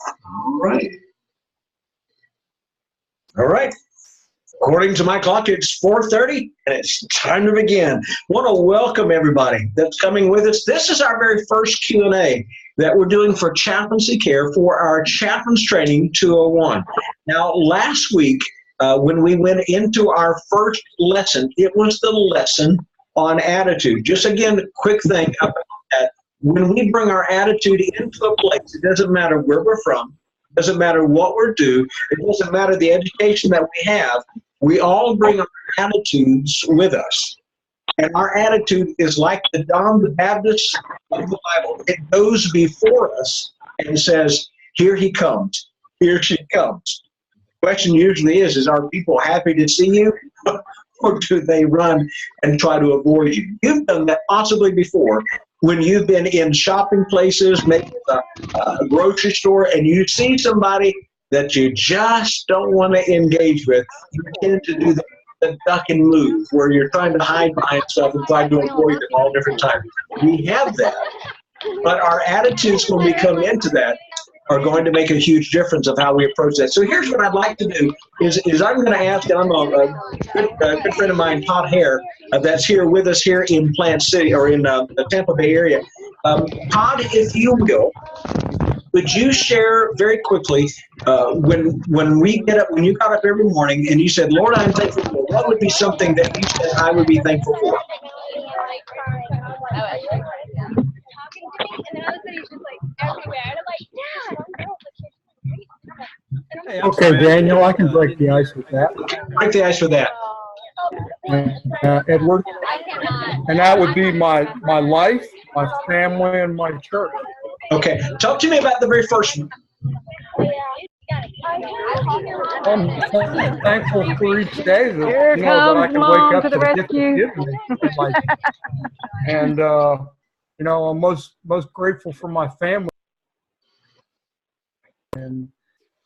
All right. All right. According to my clock, it's 4:30, and it's time to begin. Want to welcome everybody that's coming with us. This is our very first Q&A that we're doing for Chaplaincy Care for our Chaplains Training 201. Now, last week, when we went into our first lesson, it was the lesson on attitude. Just again, a quick thing about that. When we bring our attitude into a place, it doesn't matter where we're from, it doesn't matter what we're doing, it doesn't matter the education that we have, we all bring our attitudes with us. And our attitude is like the John the Baptist of the Bible. It goes before us and says, here he comes, here she comes. The question usually is are people happy to see you? Or do they run and try to avoid you? You've done that possibly before when you've been in shopping places, maybe a grocery store, and you see somebody that you just don't want to engage with. You tend to do the duck and move where you're trying to hide behind stuff and try to avoid them all different times. We have that, but our attitudes when we come into that are going to make a huge difference of how we approach that. So here's what I'd like to do is I'm going to ask, I'm a good friend of mine, Todd Hare, that's here with us here in Plant City, or in the Tampa Bay area. Todd, if you will, would you share very quickly when we get up, when you got up every morning and you said, Lord, I'm thankful for, what would be something that you said I would be thankful for? Okay, Daniel, I can break the ice with that. Break the ice with that. Edward, and that would be my life, my family, and my church. Okay, talk to me about the very first one. I'm thankful for each day that, Here that comes I can Mom wake up to the to the gift rescue. of giving me. And I'm most grateful for my family, and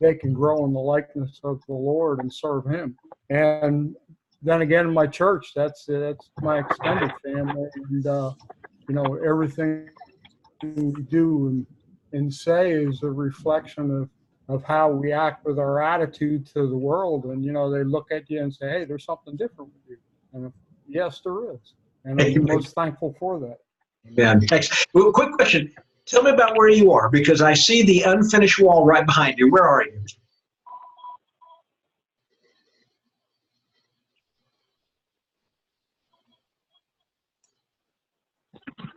they can grow in the likeness of the Lord and serve Him. And then again, my church, that's my extended family, and everything we do and say is a reflection of how we act with our attitude to the world. And they look at you and say, hey, there's something different with you. And yes, there is, and I'm most thankful for that. Yeah, thanks. Well, quick question. Tell me about where you are, because I see the unfinished wall right behind you. Where are you?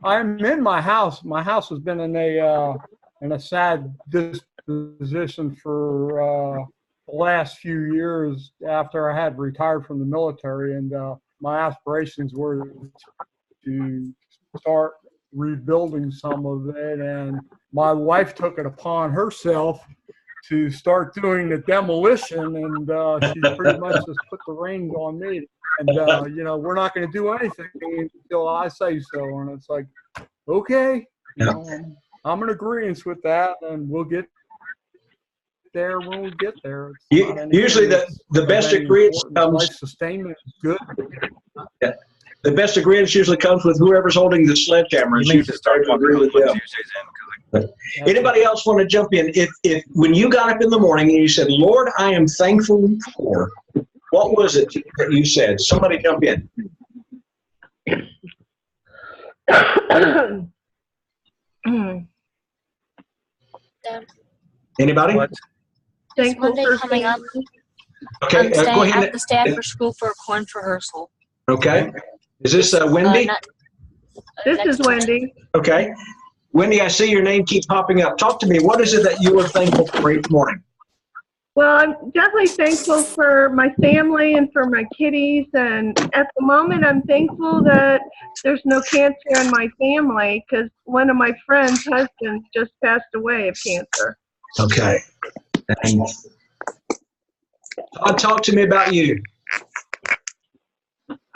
I'm in my house. My house has been in a sad disposition for the last few years after I had retired from the military, and my aspirations were to start rebuilding some of it, and my wife took it upon herself to start doing the demolition, and she pretty much just put the reins on me. And, we're not going to do anything until I say so. And it's like, okay, I'm in agreement with that, and we'll get there when we get there. Usually the best agreement comes. Life sustainment is good. Yeah. The best agreement usually comes with whoever's holding the sledgehammer. You need to start talking about what Tuesdays in. Anybody else want to jump in? If when you got up in the morning and you said, Lord, I am thankful for, what was it that you said? Somebody jump in. Anybody? What? It's Monday coming up. Okay, go ahead. I have to stay after school for a corn rehearsal. Okay. Is this Wendy? This is Wendy. Okay. Wendy, I see your name keep popping up. Talk to me. What is it that you were thankful for each morning? Well, I'm definitely thankful for my family and for my kitties. And at the moment, I'm thankful that there's no cancer in my family because one of my friend's husbands just passed away of cancer. Okay. And talk to me about you.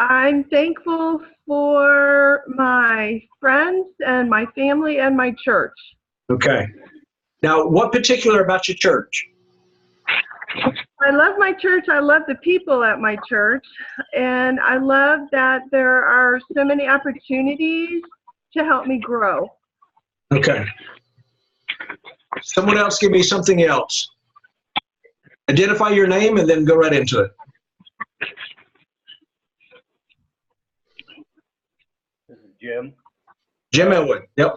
I'm thankful for my friends and my family and my church. Okay. Now, what particular about your church? I love my church. I love the people at my church. And I love that there are so many opportunities to help me grow. Okay. Someone else give me something else. Identify your name and then go right into it. This is Jim. Jim Elwood. Yep.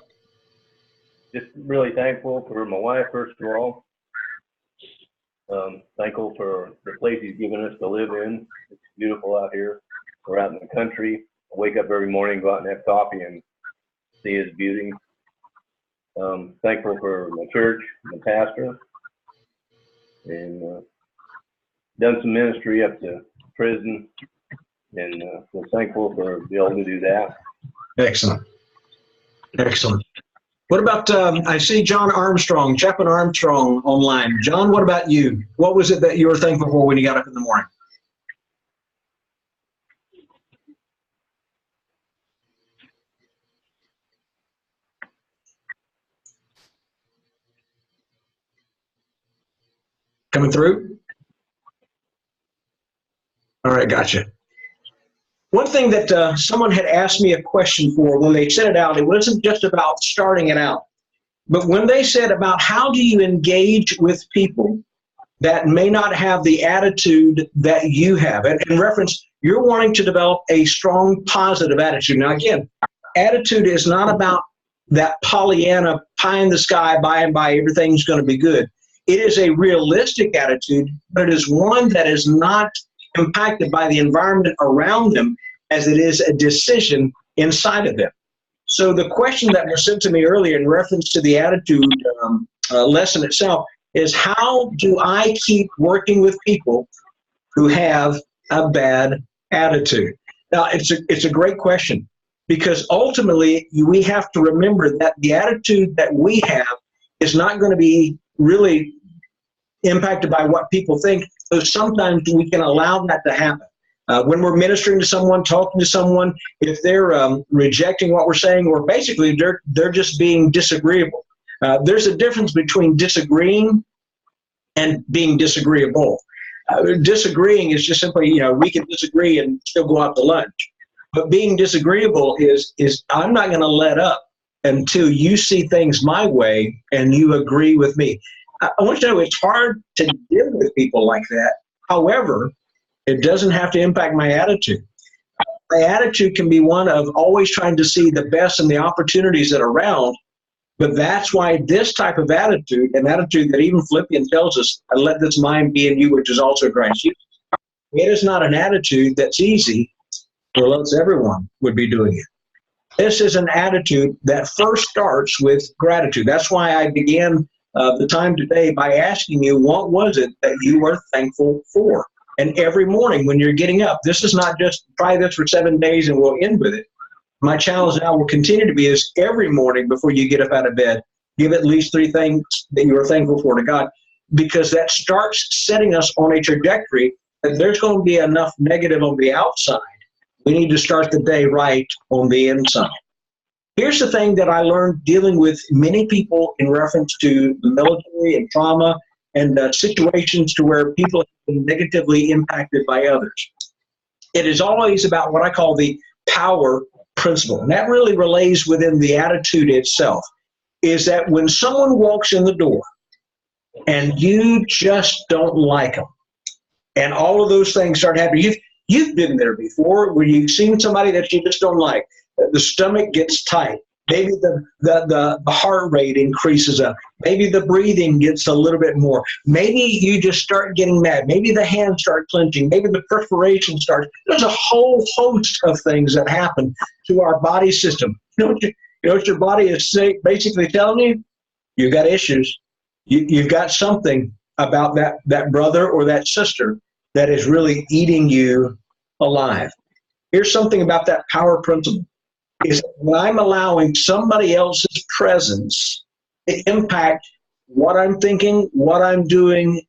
Just really thankful for my wife, first of all. Thankful for the place he's given us to live in. It's beautiful out here. We're out in the country. I wake up every morning, go out and have coffee and see his beauty. Thankful for my church, my pastor, and done some ministry up to prison, and was thankful for being able to do that. Excellent. Excellent. What about, I see John Armstrong, Chaplain Armstrong online. John, what about you? What was it that you were thankful for when you got up in the morning? Coming through? All right, gotcha. One thing that someone had asked me a question for when they sent it out, it wasn't just about starting it out, but when they said about how do you engage with people that may not have the attitude that you have. And in reference, you're wanting to develop a strong positive attitude. Now, again, attitude is not about that Pollyanna, pie in the sky, by and by, everything's going to be good. It is a realistic attitude, but it is one that is not impacted by the environment around them as it is a decision inside of them. So the question that was sent to me earlier in reference to the attitude lesson itself is, how do I keep working with people who have a bad attitude? Now, it's a great question, because ultimately we have to remember that the attitude that we have is not going to be really impacted by what people think. So sometimes we can allow that to happen. When we're ministering to someone, talking to someone, if they're rejecting what we're saying, or basically they're just being disagreeable. There's a difference between disagreeing and being disagreeable. Disagreeing is just simply, we can disagree and still go out to lunch. But being disagreeable is I'm not going to let up until you see things my way and you agree with me. I want you to know it's hard to deal with people like that. However, it doesn't have to impact my attitude. My attitude can be one of always trying to see the best in the opportunities that are around. But that's why this type of attitude, an attitude that even Philippians tells us, let this mind be in you, which is also Christ Jesus. It is not an attitude that's easy, or else everyone would be doing it. This is an attitude that first starts with gratitude. That's why I began the time today by asking you, what was it that you were thankful for? And every morning when you're getting up, this is not just try this for 7 days and we'll end with it. My challenge now will continue to be is every morning before you get up out of bed, give at least 3 things that you are thankful for to God, because that starts setting us on a trajectory that there's going to be enough negative on the outside. We need to start the day right on the inside. Here's the thing that I learned dealing with many people in reference to the military and trauma and situations to where people have been negatively impacted by others. It is always about what I call the power principle. And that really relays within the attitude itself, is that when someone walks in the door and you just don't like them, and all of those things start happening, you've been there before where you've seen somebody that you just don't like. The stomach gets tight. Maybe the heart rate increases up. Maybe the breathing gets a little bit more. Maybe you just start getting mad. Maybe the hands start clenching. Maybe the perspiration starts. There's a whole host of things that happen to our body system. You know what your body is basically telling you? You've got issues. You've got something about that brother or that sister that is really eating you alive. Here's something about that power principle. Is when I'm allowing somebody else's presence to impact what I'm thinking, what I'm doing,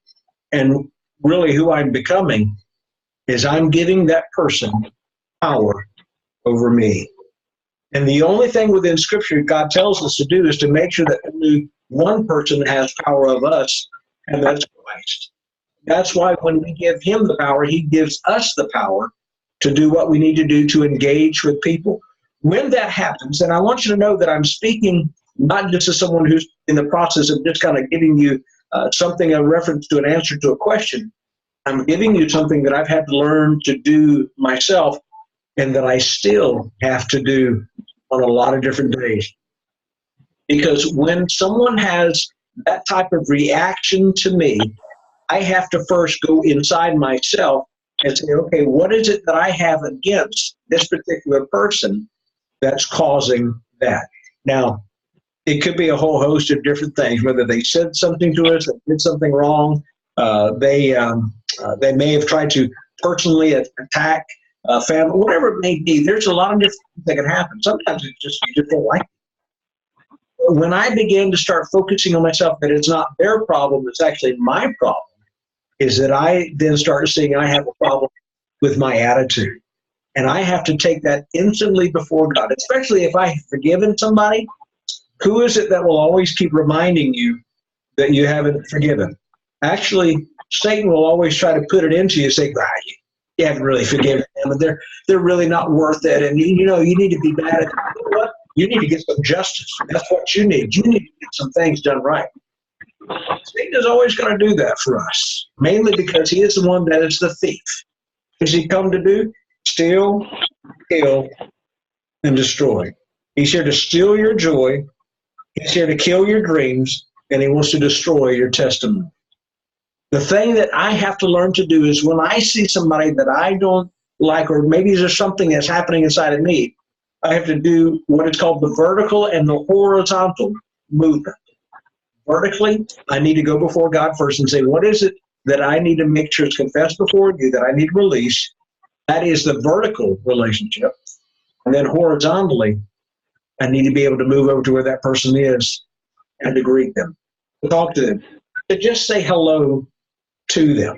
and really who I'm becoming, is I'm giving that person power over me. And the only thing within Scripture God tells us to do is to make sure that only one person has power of us, and that's Christ. That's why when we give Him the power, He gives us the power to do what we need to do to engage with people. When that happens, and I want you to know that I'm speaking not just as someone who's in the process of just kind of giving you something, a reference to an answer to a question. I'm giving you something that I've had to learn to do myself and that I still have to do on a lot of different days. Because when someone has that type of reaction to me, I have to first go inside myself and say, okay, what is it that I have against this particular person that's causing that? Now, it could be a whole host of different things, whether they said something to us, they did something wrong, they may have tried to personally attack family, whatever it may be. There's a lot of different things that can happen. Sometimes it's just, you just don't like it. When I began to start focusing on myself, that it's not their problem, it's actually my problem, is that I then started seeing I have a problem with my attitude. And I have to take that instantly before God, especially if I have forgiven somebody. Who is it that will always keep reminding you that you haven't forgiven? Actually, Satan will always try to put it into you, say, you haven't really forgiven them, and they're really not worth it, and you need to be bad at it. You know what? You need to get some justice. That's what you need. You need to get some things done right. Satan is always going to do that for us, mainly because he is the one that is the thief. What does he come to do? Steal, kill, and destroy. He's here to steal your joy. He's here to kill your dreams, and he wants to destroy your testimony. The thing that I have to learn to do is when I see somebody that I don't like, or maybe there's something that's happening inside of me, I have to do what is called the vertical and the horizontal movement. Vertically, I need to go before God first and say, what is it that I need to make sure is confessed before you, that I need to release? That is the vertical relationship. And then horizontally, I need to be able to move over to where that person is and to greet them, to talk to them, to just say hello to them.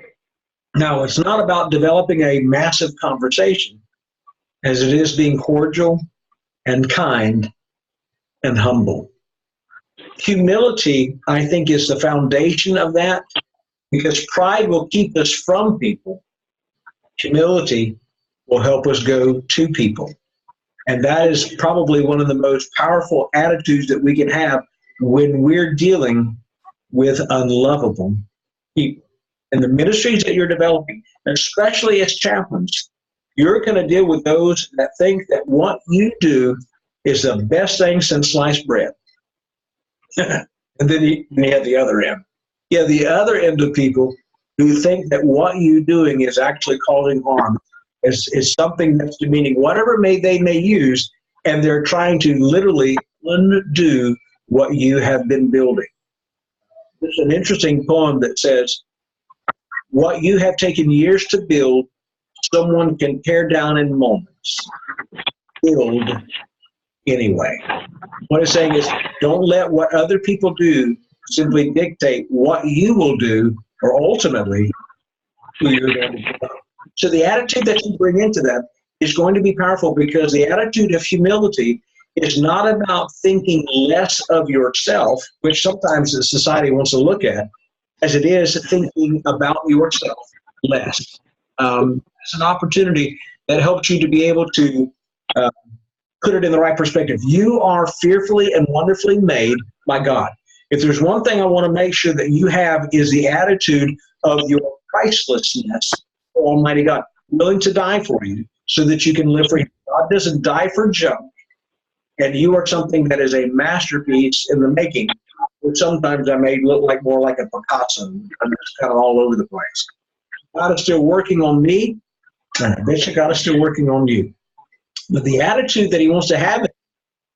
Now, it's not about developing a massive conversation as it is being cordial and kind and humble. Humility, I think, is the foundation of that, because pride will keep us from people. Humility will help us go to people. And that is probably one of the most powerful attitudes that we can have when we're dealing with unlovable people. And the ministries that you're developing, especially as chaplains, you're going to deal with those that think that what you do is the best thing since sliced bread. And then you have the other end. You have the other end of people who think that what you're doing is actually causing harm, is something that's demeaning, whatever they may use, and they're trying to literally undo what you have been building. There's an interesting poem that says, what you have taken years to build, someone can tear down in moments. Build anyway. What it's saying is, don't let what other people do simply dictate what you will do, or ultimately who you're going to become. So the attitude that you bring into that is going to be powerful, because the attitude of humility is not about thinking less of yourself, which sometimes the society wants to look at, as it is thinking about yourself less. It's an opportunity that helps you to be able to put it in the right perspective. You are fearfully and wonderfully made by God. If there's one thing I want to make sure that you have, is the attitude of your pricelessness for Almighty God, willing to die for you so that you can live for Him. God doesn't die for junk, and you are something that is a masterpiece in the making, which sometimes I may look like more like a Picasso. I'm just kind of all over the place. God is still working on me, and I bet you God is still working on you. But the attitude that He wants to have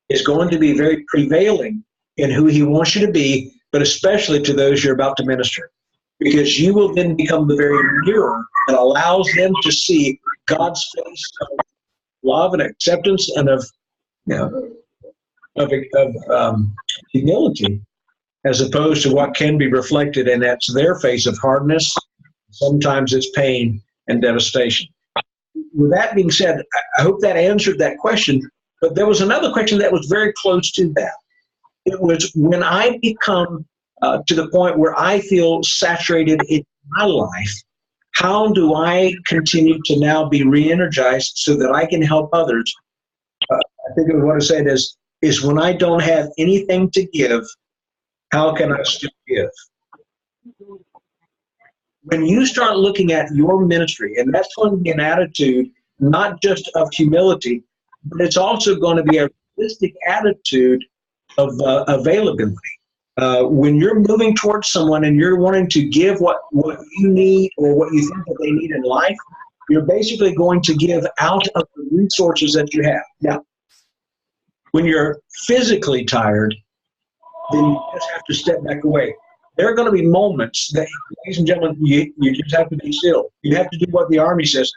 is going to be very prevailing in who He wants you to be, but especially to those you're about to minister. Because you will then become the very mirror that allows them to see God's face of love and acceptance and of humility, as opposed to what can be reflected, and that's their face of hardness. Sometimes it's pain and devastation. With that being said, I hope that answered that question, but there was another question that was very close to that. It was, when I become to the point where I feel saturated in my life, how do I continue to now be re-energized so that I can help others? I think what I said is when I don't have anything to give, How can I still give? When you start looking at your ministry, and that's going to be an attitude not just of humility, but it's also going to be a realistic attitude of availability. When you're moving towards someone and you're wanting to give what you need or what you think that they need in life, you're basically going to give out of the resources that you have. Now, when you're physically tired, then you just have to step back away. There are going to be moments that, ladies and gentlemen, you just have to be still. You have to do what the Army says,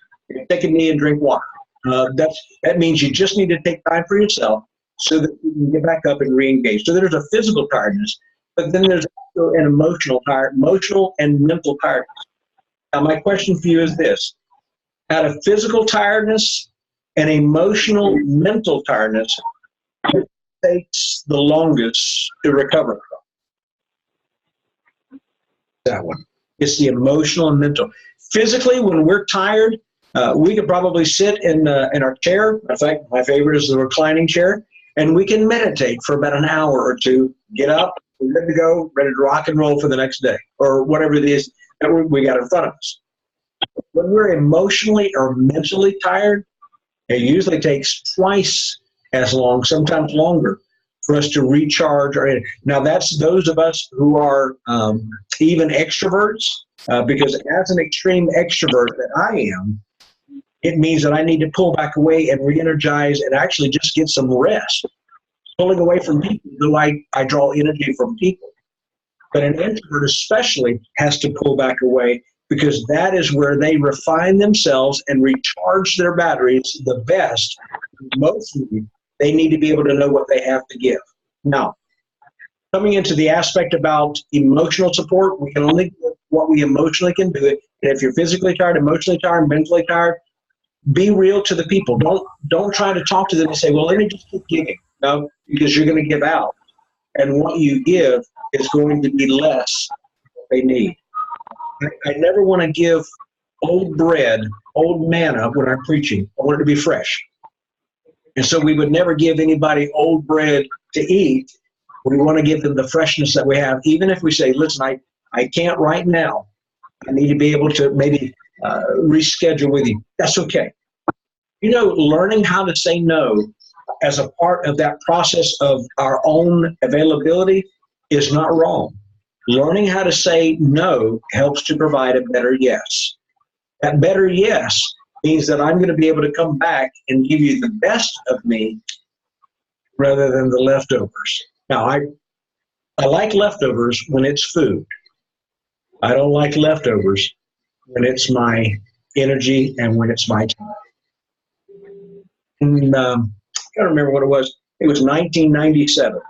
take a knee and drink water. That means you just need to take time for yourself so that you can get back up and re-engage. So there's a physical tiredness, but then there's also an emotional and mental tiredness. Now, my question for you is this. Out of physical tiredness and emotional, mental tiredness, what takes the longest to recover from? That one. It's the emotional and mental. Physically, when we're tired, we could probably sit in our chair. In fact, my favorite is the reclining chair, and we can meditate for about an hour or two, get up, we're ready to go, ready to rock and roll for the next day, or whatever it is that we got in front of us. When we're emotionally or mentally tired, it usually takes twice as long, sometimes longer, for us to recharge. Now, that's those of us who are even extroverts, because as an extreme extrovert that I am, it means that I need to pull back away and re-energize and actually just get some rest. Pulling away from people, though I draw energy from people. But an introvert especially has to pull back away, because that is where they refine themselves and recharge their batteries the best. Mostly, they need to be able to know what they have to give. Now, coming into the aspect about emotional support, we can only do what we emotionally can do. And if you're physically tired, emotionally tired, mentally tired, be real to the people. Don't try to talk to them and say, well, let me just keep giving. No, because you're going to give out. And what you give is going to be less than they need. I never want to give old bread, old manna when I'm preaching. I want it to be fresh. And so we would never give anybody old bread to eat. We want to give them the freshness that we have. Even if we say, listen, I can't right now. I need to be able to maybe reschedule with you. That's okay. You know, learning how to say no as a part of that process of our own availability is not wrong. Learning how to say no helps to provide a better yes. That better yes means that I'm going to be able to come back and give you the best of me rather than the leftovers. Now, I like leftovers when it's food. I don't like leftovers when it's my energy and when it's my time. And, I can't remember what it was. It was 1997.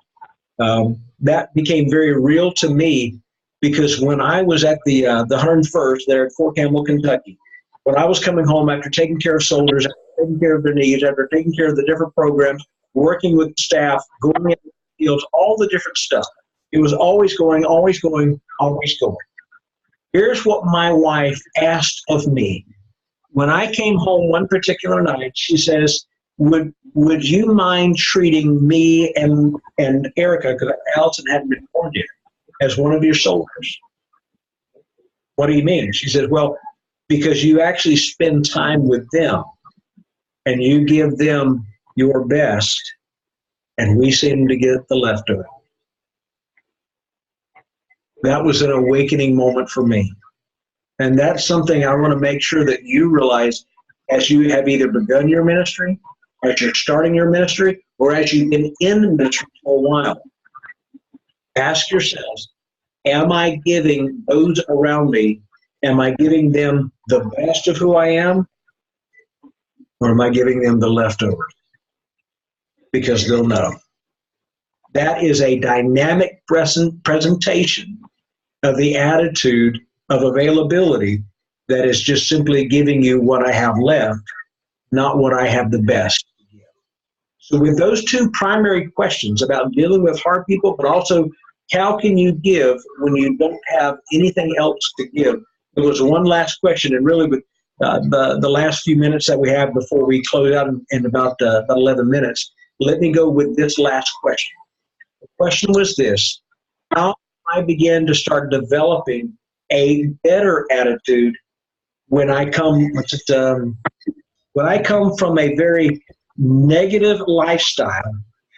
That became very real to me, because when I was at the 101st there at Fort Campbell, Kentucky, when I was coming home after taking care of soldiers, after taking care of their needs, after taking care of the different programs, working with staff, going into the fields, all the different stuff. It was always going, always going, always going. Here's what my wife asked of me. When I came home one particular night, she says, would you mind treating me and Erica, because Allison hadn't been born yet, as one of your soldiers? What do you mean? She said, well, because you actually spend time with them and you give them your best, and we seem to get the leftover. That was an awakening moment for me. And that's something I want to make sure that you realize as you have either begun your ministry, as you're starting your ministry, or as you've been in the ministry for a while. Ask yourselves, am I giving those around me, am I giving them the best of who I am, or am I giving them the leftovers? Because they'll know. That is a dynamic presentation of the attitude of availability that is just simply giving you what I have left, not what I have the best to give. So with those two primary questions about dealing with hard people, but also how can you give when you don't have anything else to give? There was one last question, and really with the last few minutes that we have before we close out in about 11 minutes, let me go with this last question. The question was this: how I began to start developing a better attitude when I come, when I come from a very negative lifestyle.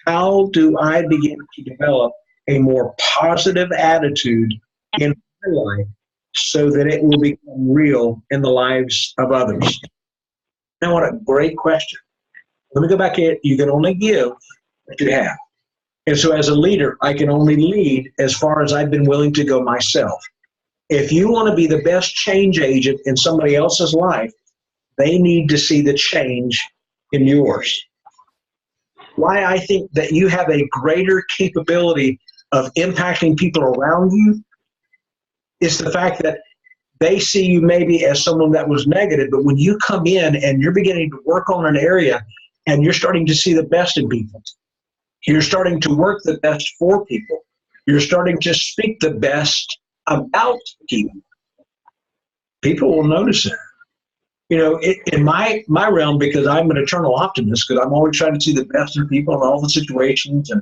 How do I begin to develop a more positive attitude in my life so that it will become real in the lives of others? Now, what a great question. Let me go back here. You can only give what you have. And so as a leader, I can only lead as far as I've been willing to go myself. If you want to be the best change agent in somebody else's life, they need to see the change in yours. Why I think that you have a greater capability of impacting people around you is the fact that they see you maybe as someone that was negative, but when you come in and you're beginning to work on an area and you're starting to see the best in people, you're starting to work the best for people, you're starting to speak the best about people, people will notice it. You know, in my realm, because I'm an eternal optimist, because I'm always trying to see the best in people and all the situations and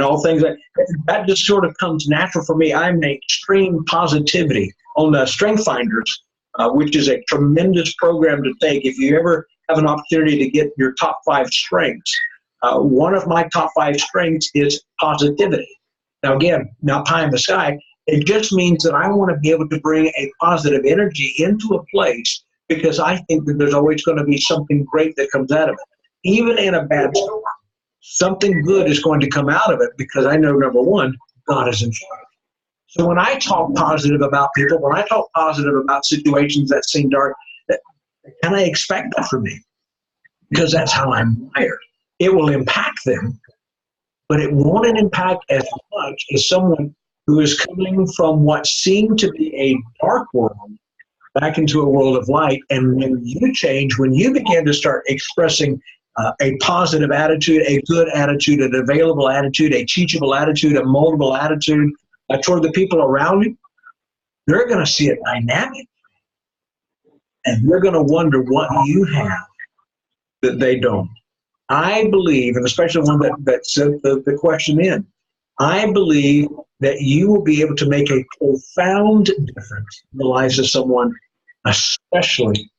all things that just sort of comes natural for me. I'm an extreme positivity on the Strength Finders, which is a tremendous program to take if you ever have an opportunity to get your top 5 strengths. One of my top 5 strengths is positivity. Now, again, not pie in the sky. It just means that I want to be able to bring a positive energy into a place because I think that there's always going to be something great that comes out of it. Even in a bad storm, something good is going to come out of it because I know, number one, God is in charge. So when I talk positive about people, when I talk positive about situations that seem dark, can I expect that from me? Because that's how I'm wired. It will impact them, but it won't impact as much as someone who is coming from what seemed to be a dark world back into a world of light. And when you change, when you begin to start expressing a positive attitude, a good attitude, an available attitude, a teachable attitude, a moldable attitude toward the people around you, they're going to see a dynamic. And they're going to wonder what you have that they don't. I believe, and especially one that sent the question in, I believe that you will be able to make a profound difference in the lives of someone, especially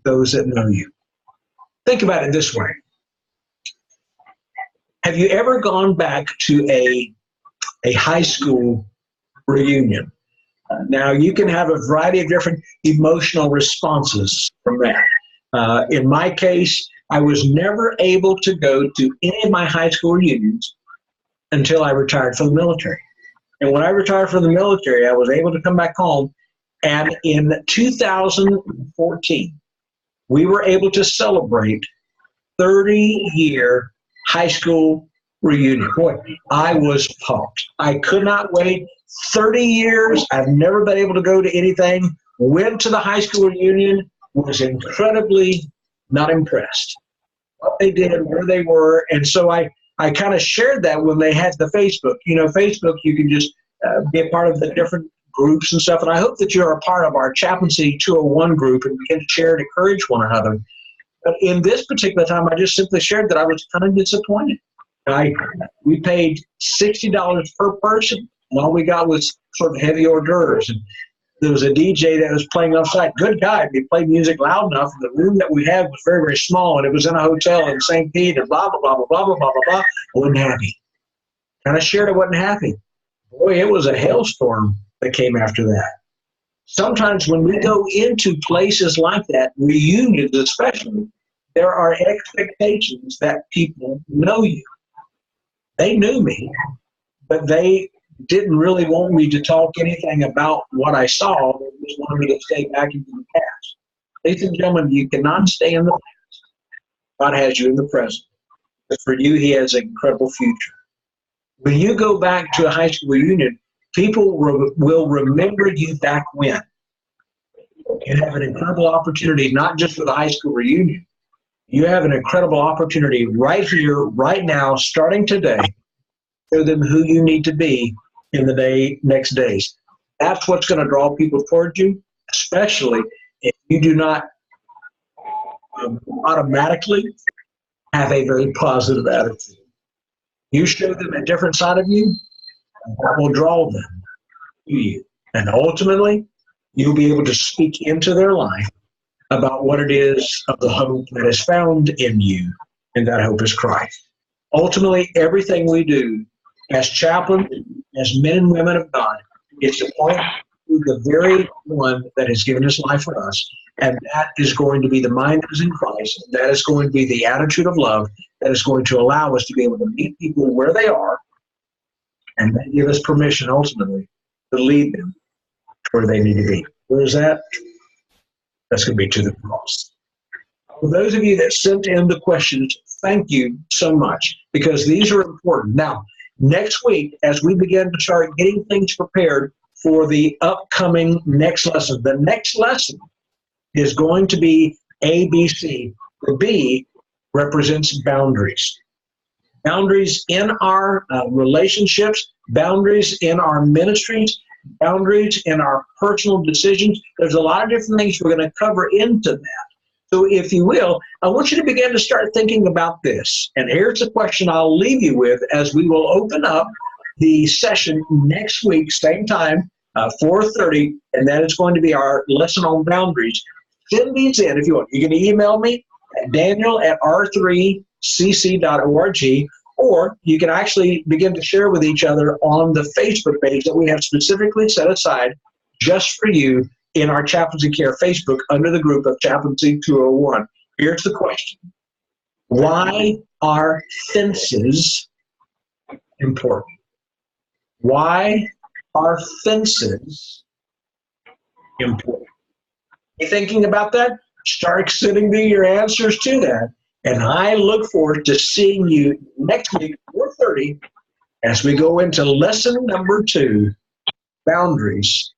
those that know you. Think about it this way. Have you ever gone back to a high school reunion? Now, you can have a variety of different emotional responses from that. In my case, I was never able to go to any of my high school reunions until I retired from the military. And when I retired from the military, I was able to come back home. And in 2014, we were able to celebrate 30-year high school reunion. Boy, I was pumped. I could not wait. 30 years, I've never been able to go to anything. Went to the high school reunion, was incredibly not impressed. What they did, where they were, and so I kind of shared that when they had the Facebook. You know, Facebook, you can just be a part of the different groups and stuff, and I hope that you're a part of our Chaplaincy 201 group and begin to share and encourage one another. But in this particular time, I just simply shared that I was kind of disappointed. We paid $60 per person, and all we got was sort of heavy hors d'oeuvres. And there was a DJ that was playing outside. Good guy. He played music loud enough. And the room that we had was very, very small, and it was in a hotel in St. Pete, and blah, blah, blah, blah, blah, blah, blah, blah. I wasn't happy. And I shared I wasn't happy. Boy, it was a hailstorm that came after that. Sometimes when we go into places like that, reunions especially, there are expectations that people know you. They knew me, but they didn't really want me to talk anything about what I saw. They just wanted me to stay back into the past. Ladies and gentlemen, you cannot stay in the past. God has you in the present. But for you, He has an incredible future. When you go back to a high school reunion, people will remember you back when. You have an incredible opportunity, not just for the high school reunion. You have an incredible opportunity right here, right now, starting today, to show them who you need to be in the next days. That's what's going to draw people towards you, especially if you do not automatically have a very positive attitude. You show them a different side of you, That will draw them to you. And ultimately, you'll be able to speak into their life about what it is of the hope that is found in you, and that hope is Christ. Ultimately, everything we do as chaplains, as men and women of God, is to point to the very one that has given his life for us, and that is going to be the mind that is in Christ. That is going to be the attitude of love that is going to allow us to be able to meet people where they are, and then give us permission ultimately to lead them to where they need to be. Where is that? That's going to be to the cross. For those of you that sent in the questions, thank you so much, because these are important. Now, next week, as we begin to start getting things prepared for the upcoming next lesson, the next lesson is going to be ABC. The B represents boundaries. Boundaries in our relationships, boundaries in our ministries, boundaries in our personal decisions. There's a lot of different things we're going to cover into that. So if you will, I want you to begin to start thinking about this. And here's the question I'll leave you with as we will open up the session next week, same time, 4:30, and that is going to be our lesson on boundaries. Send these in if you want. You can email me at daniel@r3cc.org, or you can actually begin to share with each other on the Facebook page that we have specifically set aside just for you in our Chaplaincy Care Facebook under the group of Chaplaincy 201. Here's the question. Why are fences important? Why are fences important? You thinking about that? Start sending me your answers to that. And I look forward to seeing you next week, 4:30, as we go into lesson number 2, boundaries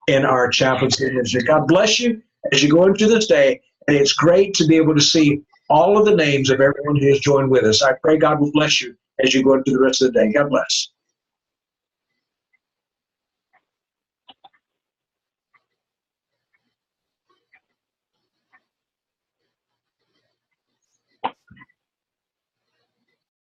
in our chaplaincy ministry. God bless you as you go into this day. And it's great to be able to see all of the names of everyone who has joined with us. I pray God will bless you as you go into the rest of the day. God bless.